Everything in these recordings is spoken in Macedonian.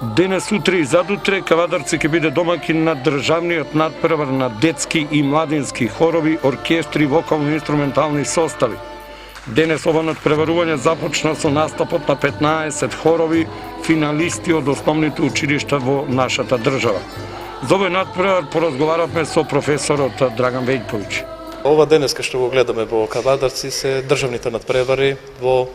Денес, утре и задутре Кавадарци ќе биде домакин на државниот надпревар на детски и младински хорови, оркестри, вокално-инструментални состави. Денес ова надпреварување започна со настапот на 15 хорови, финалисти од основните училишта во нашата држава. За овој надпревар поразговаравме со професорот Драган Вејковиќ. Ова денеска што го гледаме во Кавадарци се државните надпревари во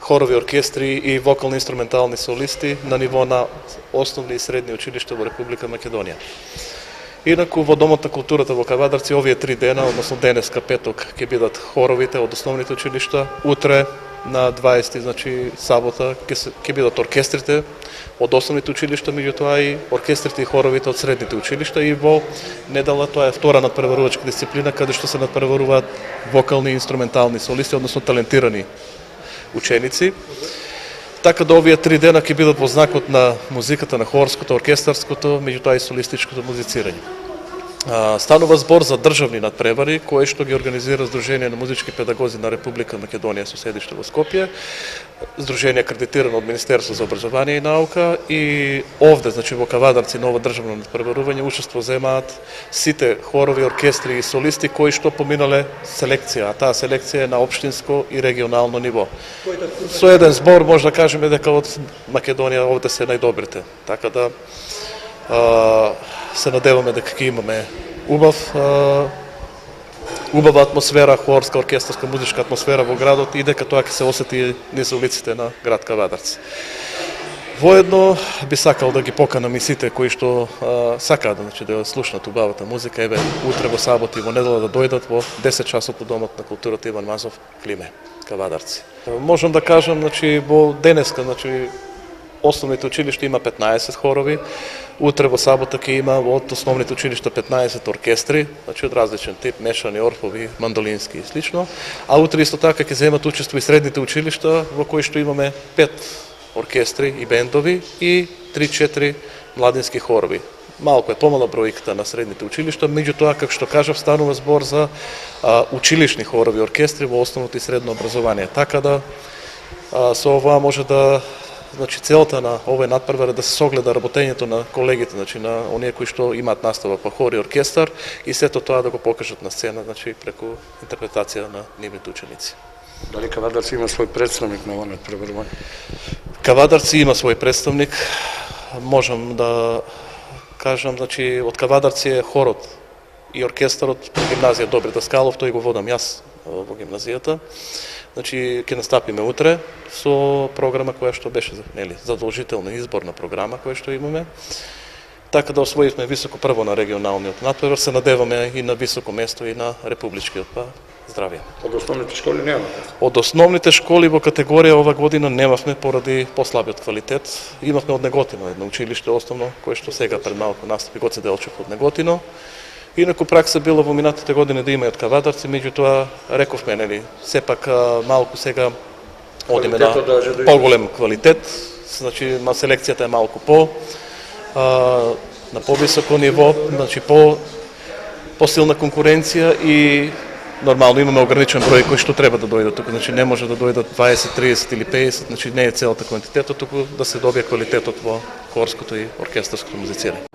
хорови, оркестри и вокално-инструментални солисти на ниво на основни и средни училишта во Република Македонија. Инаку во Домот на културата во Кавадарци овие 3 дена, односно денеска петок, ќе бидат хоровите од основните училишта, утре на 20, значи сабота, ќе бидат оркестрите од основните училишта, меѓутоа и оркестрите и хоровите од средните училишта, и во недела тоа е втора надпреварувачка дисциплина каде што се надпреваруваат вокални и инструментални солисти, односно талентирани ученици. Така да овие 3 дена ќе бидат во знакот на музиката, на хорското, оркестарското, меѓутоа и солистичкото музицирање. Станува збор за државни надпревари, кои што ги организира Сдружение на музички педагози на Република Македонија со седиште во Скопје, Сдружение акредитирано од Министерство за образование и наука, и овде, значи во Кавадарци, на ова државно надпреварување учество земаат сите хорови, оркестри и солисти кои што поминале селекција, а таа селекција е на општинско и регионално ниво. Со еден збор може да кажеме дека од Македонија овде се најдобрите. Така да се надеваме дека ќе имаме убава атмосфера, хорска, оркестарска, музичка атмосфера во градот и дека тоа ќе се осети низ улиците на град Кавадарци. Воедно би сакал да ги поканам и сите кои што сакаат да слушнат убавата музика, еве утре во сабота и во недела да дојдат во 10 часот во Домот на културата Иван Мазов, Климе, Кавадарци. Можам да кажам, во денеска, основните училишта има 15 хорови, утре во сабота ќе има од основните училишта 15 оркестри, од различен тип, мешани, орфови, мандолински и слично, а утре исто така ќе земат учество и средните училишта, во кои што имаме 5 оркестри и бендови и 3-4 младински хорови. Малку е помала бројката на средните училишта, меѓутоа, како што кажав, станува збор за училишни хорови и оркестри во основното и средно образование. Така да со ова може да целта на овој надпревар е да се согледа работењето на колегите, на оние кои што имаат настава по хор и оркестар, и сето тоа да го покажат на сцена, преку интерпретација на нивните ученици. Дали Кавадарци има свој представник на овој надпреварување? Кавадарци има свој представник. Можам да кажам, од Кавадарци е хорот и оркестарот по гимназија Добри Даскалов, тој го водам јас во гимназијата. Ќе настапиме утре со програма која што беше задолжителна изборна програма која што имаме. Така да освоивме високо прво на регионалниот надпревар, се надеваме и на високо место и на републичкиот, здравје. Од основните школи нема? Од основните школи во категорија ова година немавме поради послабиот квалитет. Имавме од Неготино едно училиште основно, кое што сега пред малку настапи Гоце Делчев од Неготино. Инаку пракса била во минатите години да има и од Кавадарци, меѓутоа рековме, сепак малку сега одиме на поголем квалитет, селекцијата е малку на повисоко ниво, посилна конкуренција и нормално имаме ограничен број кои што треба да дојдат тука, не може да дојдат 20, 30 или 50, не е целата квантитетот, туку да се добие квалитетот во хорското и оркестарското музицирање.